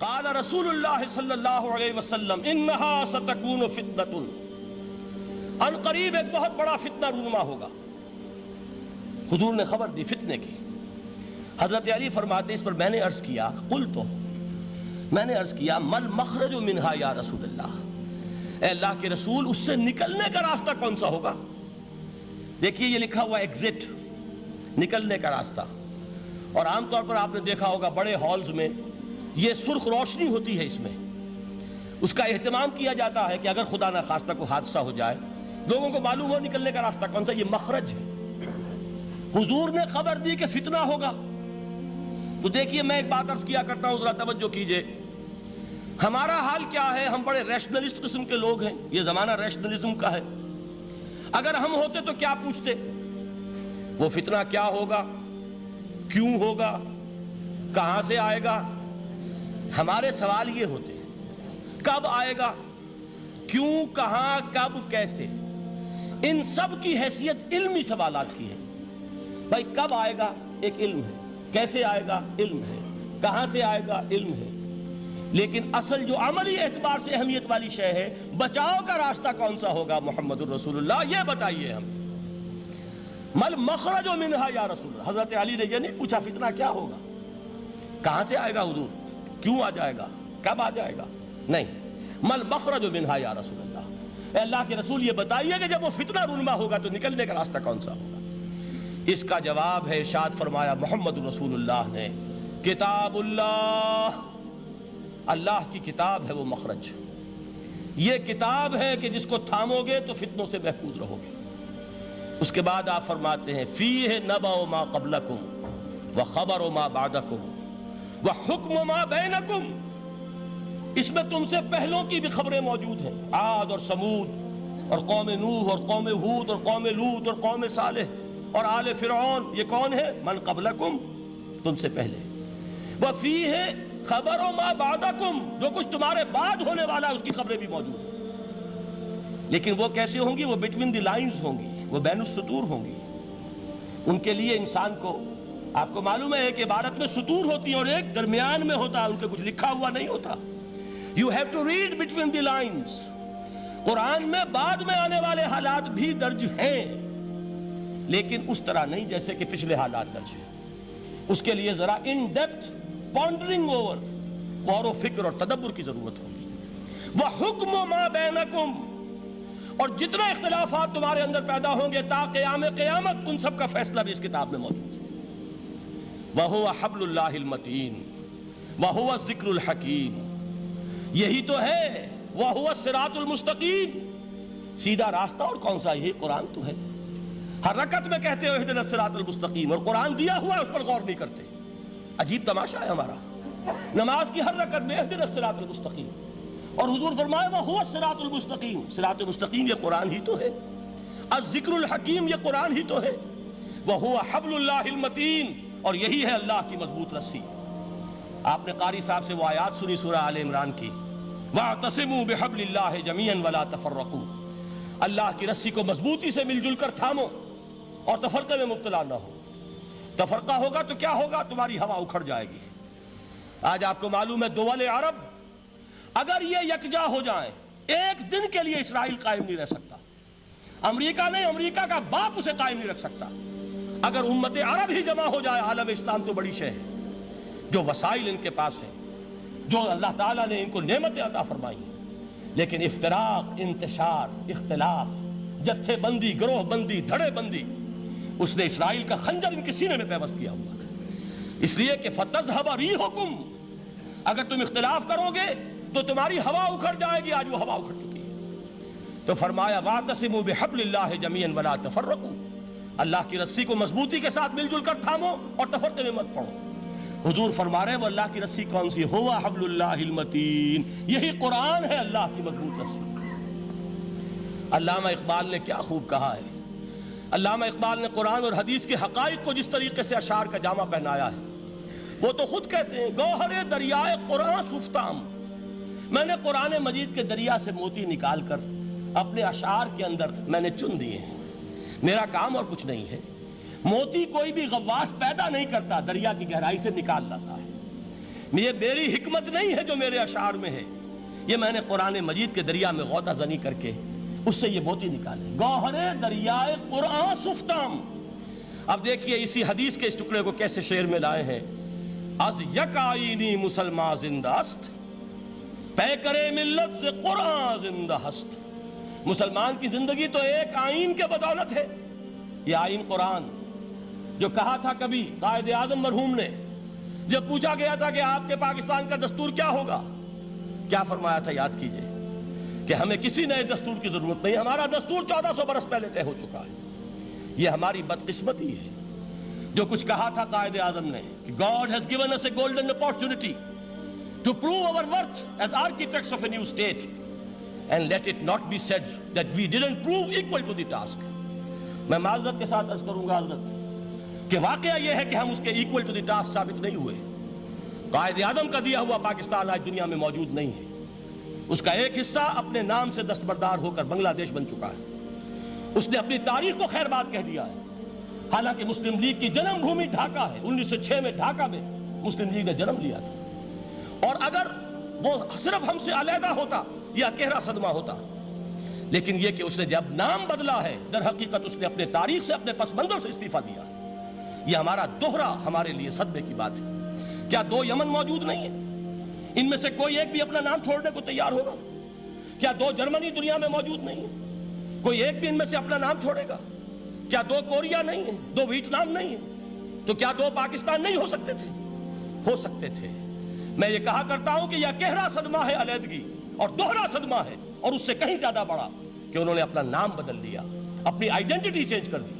قال رسول اللہ صلی اللہ علیہ وسلم انہا ستکون فتنۃ، ان قریب ایک بہت بڑا فتنہ رونما ہوگا۔ حضور نے خبر دی فتنے کی۔ حضرت علی فرماتے اس پر میں نے عرض کیا، قلت، میں نے عرض کیا مل مخرج منہا یا رسول اللہ، اے اللہ کے رسول اس سے نکلنے کا راستہ کون سا ہوگا؟ دیکھیے یہ لکھا ہوا ایگزٹ، نکلنے کا راستہ، اور عام طور پر آپ نے دیکھا ہوگا بڑے ہالز میں یہ سرخ روشنی ہوتی ہے، اس میں اس کا اہتمام کیا جاتا ہے کہ اگر خدا نہ خواستہ کوئی حادثہ ہو جائے لوگوں کو معلوم ہو نکلنے کا راستہ کون سا، یہ مخرج ہے۔ حضور نے خبر دی کہ فتنہ ہوگا۔ تو دیکھیے میں ایک بات عرض کیا کرتا ہوں، ذرا توجہ کیجئے، ہمارا حال کیا ہے؟ ہم بڑے ریشنلسٹ قسم کے لوگ ہیں، یہ زمانہ ریشنلزم کا ہے۔ اگر ہم ہوتے تو کیا پوچھتے؟ وہ فتنہ کیا ہوگا، کیوں ہوگا، کہاں سے آئے گا؟ ہمارے سوال یہ ہوتے ہیں، کب آئے گا، کیوں، کہاں، کب، کیسے؟ ان سب کی حیثیت علمی سوالات کی ہے۔ بھائی کب آئے گا ایک علم ہے، کیسے آئے گا علم ہے، کہاں سے آئے گا علم ہے، لیکن اصل جو عملی اعتبار سے اہمیت والی شے ہے، بچاؤ کا راستہ کون سا ہوگا محمد الرسول اللہ، یہ بتائیے ہم۔ مل مخرج منہا یا رسول اللہ، حضرت علی نے یہ نہیں پوچھا فتنہ کیا ہوگا، کہاں سے آئے گا حضور، کیوں آ جائے گا، کب آ جائے گا، نہیں، مل مخرج منہا یا رسول اللہ، اے اللہ کے رسول یہ بتائیے کہ جب وہ فتنہ رونما ہوگا تو نکلنے کا راستہ کون سا ہوگا؟ اس کا جواب ہے، ارشاد فرمایا محمد رسول اللہ نے، کتاب اللہ، اللہ کی کتاب ہے وہ مخرج، یہ کتاب ہے کہ جس کو تھامو گے تو فتنوں سے محفوظ رہو گے۔ اس کے بعد آپ فرماتے ہیں فیہ نبأ ما قبلکم وخبر ما بعدکم وحکم ما بینکم، اس میں تم سے پہلوں کی بھی خبریں موجود ہیں، عاد اور سمود اور قوم نوح اور قوم ہود اور قوم لوط اور قوم صالح اور آل فرعون، یہ کون ہے؟ من قبلکم، تم سے پہلے، وفیہ خبر ما بعدکم، جو کچھ تمہارے بعد ہونے والا ہے اس کی خبریں بھی موجود ہیں، لیکن وہ کیسے ہوں گی؟ وہ بٹوین دی لائنز ہوں گی، وہ بین السطور ہوں گی۔ ان کے لیے انسان کو، آپ کو معلوم ہے کہ عبارت میں سطور ہوتی ہیں اور ایک درمیان میں ہوتا ہے، ان کے کچھ لکھا ہوا نہیں ہوتا۔ You have to read between the lines۔ قرآن میں بعد میں آنے والے حالات بھی درج ہیں، لیکن اس طرح نہیں جیسے کہ پچھلے حالات درج ہیں۔ اس کے لیے ذرا ان ڈیپتھ پونڈرنگ اوور، غور و فکر اور تدبر کی ضرورت ہوگی۔ وَحُکْمُ مَا بَيْنَكُمْ، اور جتنے اختلافات تمہارے اندر پیدا ہوں گے تا قیام قیامت، ان سب کا فیصلہ بھی اس کتاب میں موجود ہے۔ وَهُوَ حَبْلُ اللَّهِ الْمَتِينُ وَهُوَ الذِّكْرُ الْحَكِيمُ، یہی تو ہے، وَهُوَ الصِّرَاطُ الْمُسْتَقِيمُ، سیدھا راستہ اور کون سا؟ یہی قرآن تو ہے۔ ہر رکعت میں کہتے ہو اہدنا الصراط المستقیم، اور قرآن دیا ہوا ہے اس پر غور نہیں کرتے۔ عجیب تماشا ہے ہمارا، نماز کی ہر رکعت میں اہدنا الصراط المستقیم، اور حضور فرمائے وَهُوَ الصراط المستقیم، صراط مستقیم یہ قرآن ہی تو ہے، الذکر الحکیم یہ قرآن ہی تو ہے، وَهُوَ حَبْلُ اللَّهِ الْمَتِينُ، اور یہی ہے اللہ کی مضبوط رسی۔ آپ نے قاری صاحب سے وہ آیات سنی سورہ آل عمران کی، وَاعْتَصِمُوا بِحَبْلِ اللَّهِ جَمِيعًا وَلَا تَفَرَّقُوا، اللہ کی رسی کو مضبوطی سے مل جل کر تھامو اور تفرقے میں مبتلا نہ ہو۔ تفرقہ ہوگا تو کیا ہوگا؟ تمہاری ہوا اکھڑ جائے گی۔ آج آپ کو معلوم ہے دول عرب اگر یہ یکجا ہو جائیں، ایک دن کے لیے اسرائیل قائم نہیں رہ سکتا، امریکہ نہیں، امریکہ کا باپ اسے قائم نہیں رکھ سکتا۔ اگر امت عرب ہی جمع ہو جائے، عالم اسلام تو بڑی شے ہے، جو وسائل ان کے پاس ہیں، جو اللہ تعالیٰ نے ان کو نعمتیں عطا فرمائی ہیں، لیکن افتراق، انتشار، اختلاف، جتھے بندی، گروہ بندی، دھڑے بندی، اس نے اسرائیل کا خنجر ان کے سینے میں پیوست کیا ہوا ہے۔ اس لیے کہ فَتَذْهَبَ رِيحُكُمْ، اگر تم اختلاف کرو گے تو تمہاری ہوا اکھڑ جائے گی، آج وہ ہوا اکھڑ چکی ہے۔ تو فرمایا وَاعْتَصِمُوا بِحَبْلِ اللَّهِ جَمِيعًا وَلَا تَفَرَّقُوا، اللہ کی رسی کو مضبوطی کے ساتھ مل جل کر تھامو اور تفرقے میں مت پڑو۔ حضور فرما رہے ہیں وہ اللہ کی رسی کون سی؟ هُوَ حَبْلُ اللَّهِ الْمَتِينُ، یہی قرآن ہے اللہ کی مضبوط رسی۔ علامہ اقبال نے کیا خوب کہا ہے، علامہ اقبال نے قرآن اور حدیث کے حقائق کو جس طریقے سے اشعار کا جامع پہنایا ہے، وہ تو خود کہتے ہیں گوہر دریائے قرآن سفتام، میں نے قرآن مجید کے دریا سے موتی نکال کر اپنے اشعار کے اندر میں نے چن دیے ہیں، میرا کام اور کچھ نہیں ہے۔ موتی کوئی بھی غواص پیدا نہیں کرتا، دریا کی گہرائی سے نکال لاتا ہے، یہ میری حکمت نہیں ہے جو میرے اشعار میں ہے، یہ میں نے قرآن مجید کے دریا میں غوطہ زنی کر کے اس سے یہ موتی نکالے، گوہر دریائے قرآن سفتام۔ اب دیکھیے اسی حدیث کے اس ٹکڑے کو کیسے شعر میں لائے ہیں۔ از یک آئینی مسلمان زندہ است، پیکرے ملت سے قرآن زندہ ہست۔ مسلمان کی زندگی تو ایک آئین کے بدولت ہے، یہ آئین قرآن، جو کہا تھا کبھی قائد اعظم مرحوم نے جب پوچھا گیا تھا کہ آپ کے پاکستان کا دستور کیا ہوگا، کیا فرمایا تھا یاد کیجئے کہ ہمیں کسی نئے دستور کی ضرورت نہیں، ہمارا دستور 1400 برس پہلے طے ہو چکا ہے۔ یہ ہماری بدقسمتی ہے جو کچھ کہا تھا قائد اعظم نے کہ God has given us a golden opportunity to prove our worth as architects of a new state and let it not be said that we didn't prove equal to the task۔ میں معذرت کے ساتھ عرض کروں گا حضرت کہ واقعہ یہ ہے کہ ہم اس کے equal to the task ثابت نہیں ہوئے۔ قائد اعظم کا دیا ہوا پاکستان آج دنیا میں موجود نہیں ہے، اس کا ایک حصہ اپنے نام سے دستبردار ہو کر بنگلہ دیش بن چکا ہے، اس نے اپنی تاریخ کو خیر بات کہہ دیا ہے، حالانکہ مسلم لیگ کی جنم بھومی ڈھاکہ ہے، 1906 میں ڈھاکہ میں مسلم لیگ نے جنم لیا تھا، اور اگر وہ صرف ہم سے علیحدہ ہوتا یہ اکیرا صدمہ ہوتا، لیکن یہ کہ اس نے جب نام بدلا ہے در حقیقت اس نے اپنے تاریخ سے اپنے پس منظر سے استعفیٰ دیا ہے۔ یہ ہمارا دوہرا ہمارے لیے صدمے کی بات ہے۔ کیا 2 یمن موجود نہیں ہیں؟ ان میں سے کوئی ایک بھی اپنا نام چھوڑنے کو تیار ہوگا؟ کیا 2 جرمنی دنیا میں موجود نہیں ہیں؟ کوئی ایک بھی ان میں سے اپنا نام چھوڑے گا؟ کیا 2 کوریا نہیں ہیں؟ 2 ویتنام نہیں ہیں؟ تو کیا 2 پاکستان نہیں ہو سکتے تھے؟ ہو سکتے تھے۔ میں یہ کہا کرتا ہوں کہ یہ گہرا صدمہ ہے علیحدگی، اور دوہرا صدمہ ہے، اور اس سے کہیں زیادہ بڑا کہ انہوں نے اپنا نام بدل دیا، اپنی آئیڈینٹی چینج کر دی،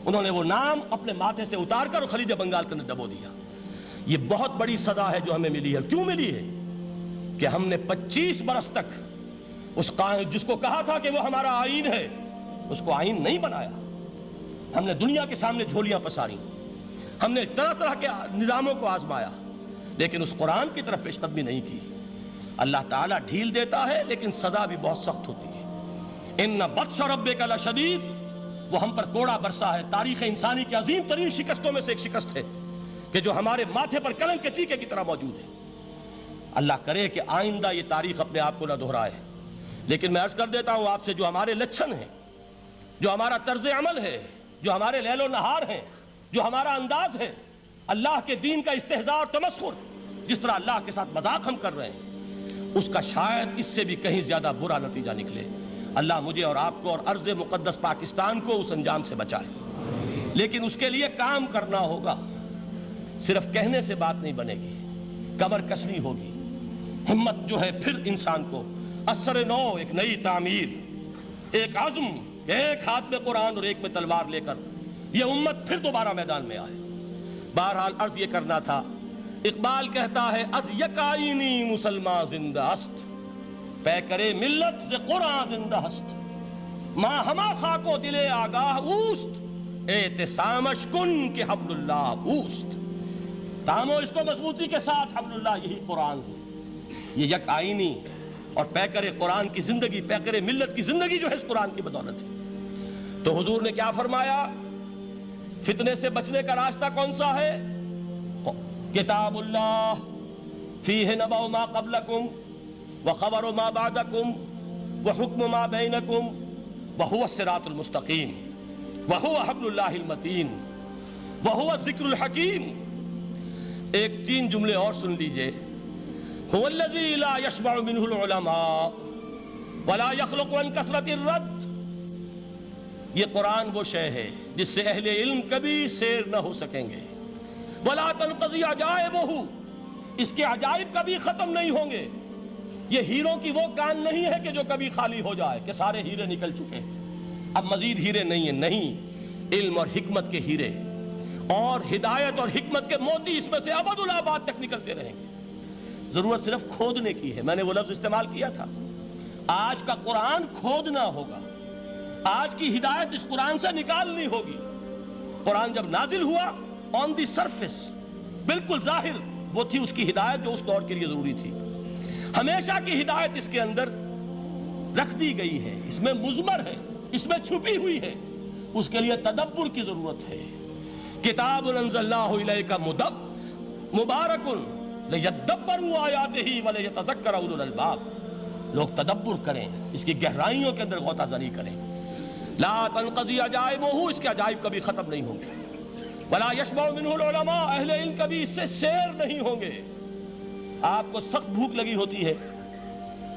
انہوں نے وہ نام اپنے ماتھے سے اتار کر خلیج بنگال کے اندر دبو دیا۔ یہ بہت بڑی سزا ہے جو ہمیں ملی ہے۔ کیوں ملی ہے؟ کہ ہم نے 25 برس تک اس قائد جس کو کہا تھا کہ وہ ہمارا آئین ہے، اس کو آئین نہیں بنایا۔ ہم نے دنیا کے سامنے جھولیاں پساری، ہم نے طرح طرح کے نظاموں کو آزمایا، لیکن اس قرآن کی طرف پیش قدمی نہیں کی۔ اللہ تعالیٰ ڈھیل دیتا ہے لیکن سزا بھی بہت سخت ہوتی ہے۔ ان بطش ربک لشدید، وہ ہم پر کوڑا برسا ہے۔ تاریخ انسانی کی عظیم ترین شکستوں میں سے ایک شکست ہے کہ جو ہمارے ماتھے پر کلنک کے ٹیکے کی طرح موجود ہے۔ اللہ کرے کہ آئندہ یہ تاریخ اپنے آپ کو نہ دہرائے، لیکن میں عرض کر دیتا ہوں آپ سے، جو ہمارے لچھن ہیں، جو ہمارا طرز عمل ہے، جو ہمارے لیل و نہار ہیں، جو ہمارا انداز ہے، اللہ کے دین کا استہزاء اور تمسخر، جس طرح اللہ کے ساتھ مذاق ہم کر رہے ہیں، اس کا شاید اس سے بھی کہیں زیادہ برا نتیجہ نکلے۔ اللہ مجھے اور آپ کو اور ارض مقدس پاکستان کو اس انجام سے بچائے، لیکن اس کے لیے کام کرنا ہوگا۔ صرف کہنے سے بات نہیں بنے گی، کمر کسنی ہوگی، ہمت جو ہے پھر انسان کو اثر نو، ایک نئی تعمیر، ایک عزم، ایک ہاتھ میں قرآن اور ایک میں تلوار لے کر یہ امت پھر دوبارہ میدان میں آئے۔ بہرحال عرض یہ کرنا تھا، اقبال کہتا ہے از یک آئینی مسلمان زندہ است، پیکرے ملت سے قرآن زندہ ہست، ماں ہما خاک و دل آگاہ اوست، اعتصامش کن کہ حبل اللہ اوست۔ تامو اس کو مضبوطی کے ساتھ، حبل اللہ یہی قرآن ہے۔ یہ یک آئینی اور پیکر قرآن کی زندگی، پیکر ملت کی زندگی جو ہے اس قرآن کی بدولت ہے۔ تو حضور نے کیا فرمایا؟ فتنے سے بچنے کا راستہ کون سا ہے؟ کتاب اللہ فیہ نبأ ما قبلکم وخبر ما بعدکم وحکم ما بینکم وہو الصراط المستقیم وہو حبل اللہ المتین وہو الذکر الحکیم۔ ایک 3 جملے اور سن لیجئے۔ هو الذی لا یشبع منہ العلماء ولا یخلق عن کثرت الرد۔ یہ قرآن وہ شے ہے جس سے اہل علم کبھی سیر نہ ہو سکیں گے۔ ولا تنقضی عجائبہ، اس کے عجائب کبھی ختم نہیں ہوں گے۔ یہ ہیروں کی وہ کان نہیں ہے کہ جو کبھی خالی ہو جائے کہ سارے ہیرے نکل چکے، اب مزید ہیرے نہیں ہیں، نہیں، علم اور حکمت کے ہیرے اور ہدایت اور حکمت کے موتی اس میں سے ابد الآباد تک نکلتے رہیں گے۔ ضرورت صرف کھودنے کی ہے۔ میں نے وہ لفظ استعمال کیا تھا، آج کا قرآن کھودنا ہوگا، آج کی ہدایت اس قرآن سے نکالنی ہوگی۔ قرآن جب نازل ہوا آن دی سرفیس، بالکل ظاہر وہ تھی اس کی ہدایت جو اس دور کے لیے ضروری تھی۔ ہمیشہ کی ہدایت اس کے اندر رکھ دی گئی ہے، اس میں مضمر ہے، اس میں چھپی ہوئی ہے، اس کے لیے تدبر کی ضرورت ہے۔ کتاب انزلناہ الیک مبارک لِيَدَّبَّرُوا آیَاتِهِ وَلِيَتَذَكَّرَ أُولُو الْأَلْبَابِ، لوگ تدبر کریں، اس کی گہرائیوں کے اندر غوطہ زنی کریں۔ لا تنقضی عجائبہ، اس کے عجائب کبھی ختم نہیں ہوں گے۔ ولا یشبع منہ العلماء، اہل علم کبھی اس سے سیر نہیں ہوں گے۔ آپ کو سخت بھوک لگی ہوتی ہے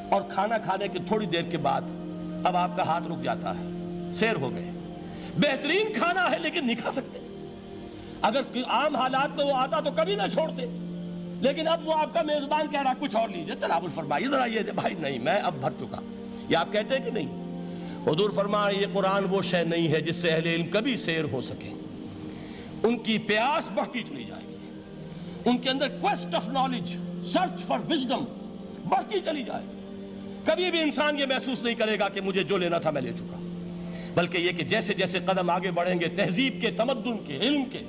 اور کھانا کھانے کے تھوڑی دیر کے بعد اب آپ کا ہاتھ رک جاتا ہے، سیر ہو گئے، بہترین کھانا ہے لیکن نہیں کھا سکتے۔ اگر عام حالات میں وہ آتا تو کبھی نہ چھوڑتے، لیکن اب وہ آپ کا میزبان کہہ رہا کچھ اور لیجئے، تناول فرمائیے ذرا یہ دے، بھائی نہیں میں اب بھر چکا، یہ آپ کہتے ہیں کہ نہیں؟ حضور فرمایا یہ قرآن وہ شے نہیں ہے جس سے اہل علم کبھی سیر ہو سکے، ان کی پیاس بڑھتی چلی جائے گی، ان کے اندر quest of knowledge, search for wisdom بڑھتی چلی جائے گی۔ کبھی بھی انسان یہ محسوس نہیں کرے گا کہ مجھے جو لینا تھا میں لے چکا، بلکہ یہ کہ جیسے جیسے قدم آگے بڑھیں گے تہذیب کے، تمدن کے، علم کے،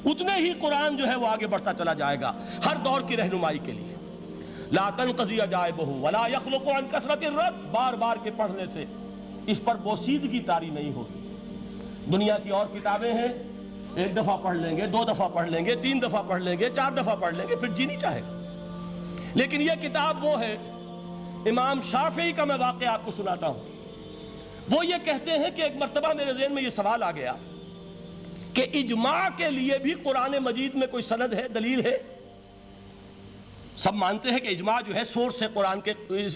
اتنے ہی قرآن جو ہے وہ آگے بڑھتا چلا جائے گا ہر دور کی رہنمائی کے لیے۔ لا تنقضی عجائبہ ولا یخلق عن کثرت الرد، بار بار کے پڑھنے سے اس پر بوسیدگی طاری نہیں ہوگی۔ دنیا کی اور کتابیں ہیں، ایک دفعہ پڑھ لیں گے، دو دفعہ پڑھ لیں گے، تین دفعہ پڑھ لیں گے، چار دفعہ پڑھ لیں گے، پھر جی نہیں چاہے گا۔ لیکن یہ کتاب وہ ہے، امام شافعی کا میں واقعہ آپ کو سناتا ہوں۔ وہ یہ کہتے ہیں کہ ایک مرتبہ میرے ذہن میں یہ سوال آ گیا کہ اجماع کے لیے بھی قرآن مجید میں کوئی سند ہے، دلیل ہے؟ سب مانتے ہیں کہ اجماع جو ہے سورس ہے قرآن کے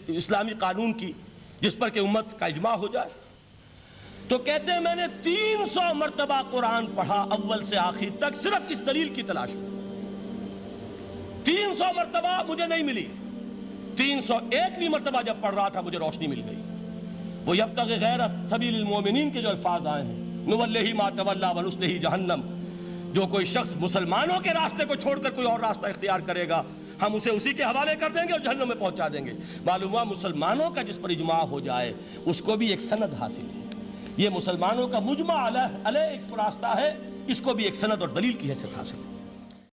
اسلامی قانون کی، جس پر کہ امت کا اجماع ہو جائے۔ تو کہتے ہیں میں نے 300 مرتبہ قرآن پڑھا اول سے آخر تک، صرف اس دلیل کی تلاش میں۔ 300 مرتبہ مجھے نہیں ملی، 301ویں مرتبہ جب پڑھ رہا تھا مجھے روشنی مل گئی۔ وہ یبتغی غیر سبیل المومنین کے جو الفاظ آئے ہیں، نولہ ما تولی ونصلہ جہنم، جو کوئی شخص مسلمانوں کے راستے کو چھوڑ کر کوئی اور راستہ اختیار کرے گا ہم اسے اسی کے حوالے کر دیں گے اور جہنم میں پہنچا دیں گے۔ معلوم ہوا مسلمانوں کا جس پر اجماع ہو جائے اس کو بھی ایک سند حاصل ہے، یہ مسلمانوں کا مجمع علیہ ایک راستہ ہے، اس کو بھی ایک سند اور دلیل کی حیثیت حاصل ہے۔